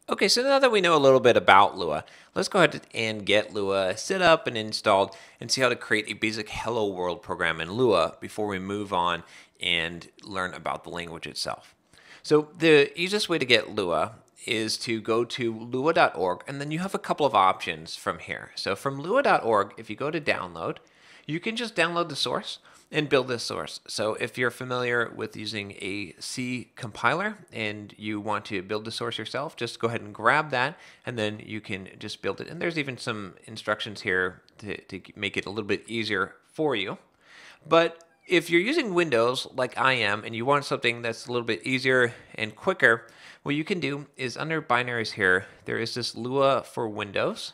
Okay, so now that we know a little bit about Lua, let's go ahead and get Lua set up and installed and see how to create a basic Hello World program in Lua before we move on and learn about the language itself. So the easiest way to get Lua is to go to lua.org, and then you have a couple of options from here. So from lua.org, if you go to download, you can just download the source and build this source. So if you're familiar with using a C compiler and you want to build the source yourself, just go ahead and grab that, and then you can just build it. And there's even some instructions here to make it a little bit easier for you. But if you're using Windows like I am and you want something that's a little bit easier and quicker, what you can do is under binaries here, there is this Lua for Windows.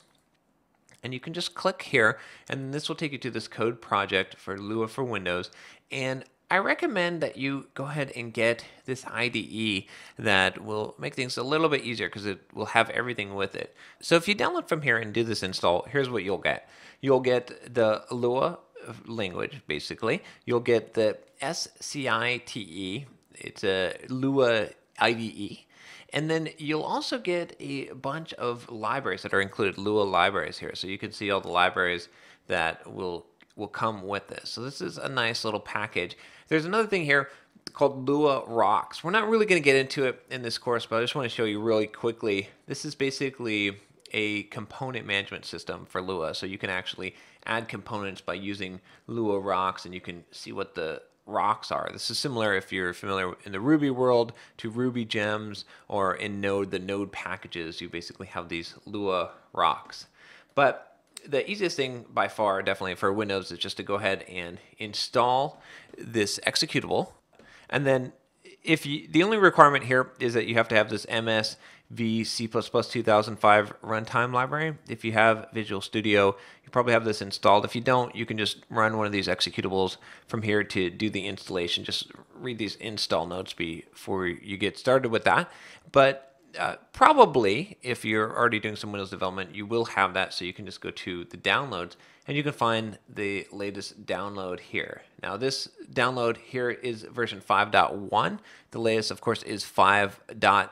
And you can just click here, and this will take you to this code project for Lua for Windows. And I recommend that you go ahead and get this IDE that will make things a little bit easier because it will have everything with it. So if you download from here and do this install, here's what you'll get. You'll get the Lua language, basically. You'll get the SCITE. It's a Lua IDE. And then you'll also get a bunch of libraries that are included, Lua libraries here. So you can see all the libraries that will come with this. So this is a nice little package. There's another thing here called Lua Rocks. We're not really going to get into it in this course, but I just want to show you really quickly. This is basically a component management system for Lua. So you can actually add components by using Lua Rocks, and you can see what the rocks are. This is similar, if you're familiar in the Ruby world, to Ruby gems, or in Node, the Node packages. You basically have these Lua rocks. But the easiest thing by far, definitely for Windows, is just to go ahead and install this executable. And then the only requirement here is that you have to have this MSV C++ 2005 runtime library. If you have Visual Studio, you probably have this installed. If you don't, you can just run one of these executables from here to do the installation. Just read these install notes before you get started with that. But probably, if you're already doing some Windows development, you will have that, so you can just go to the downloads, and you can find the latest download here. Now, this download here is version 5.1. The latest, of course, is 5.2.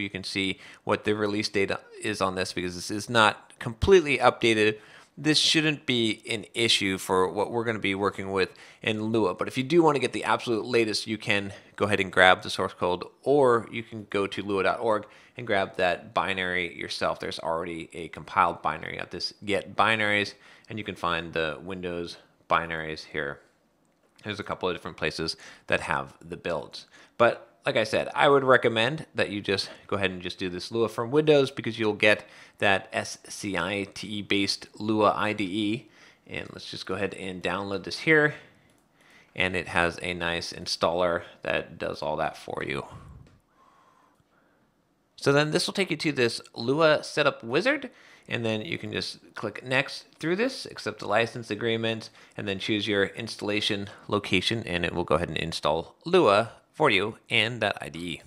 You can see what the release date is on this because this is not completely updated. This shouldn't be an issue for what we're going to be working with in Lua. But if you do want to get the absolute latest, you can go ahead and grab the source code, or you can go to lua.org and grab that binary yourself. There's already a compiled binary at this get binaries, and you can find the Windows binaries here. There's a couple of different places that have the builds. But like I said, I would recommend that you just go ahead and just do this Lua from Windows, because you'll get that SCITE based Lua IDE. And let's just go ahead and download this here. And it has a nice installer that does all that for you. So then this will take you to this Lua Setup Wizard, and then you can just click Next through this, accept the license agreement, and then choose your installation location, and it will go ahead and install Lua for you and that IDE.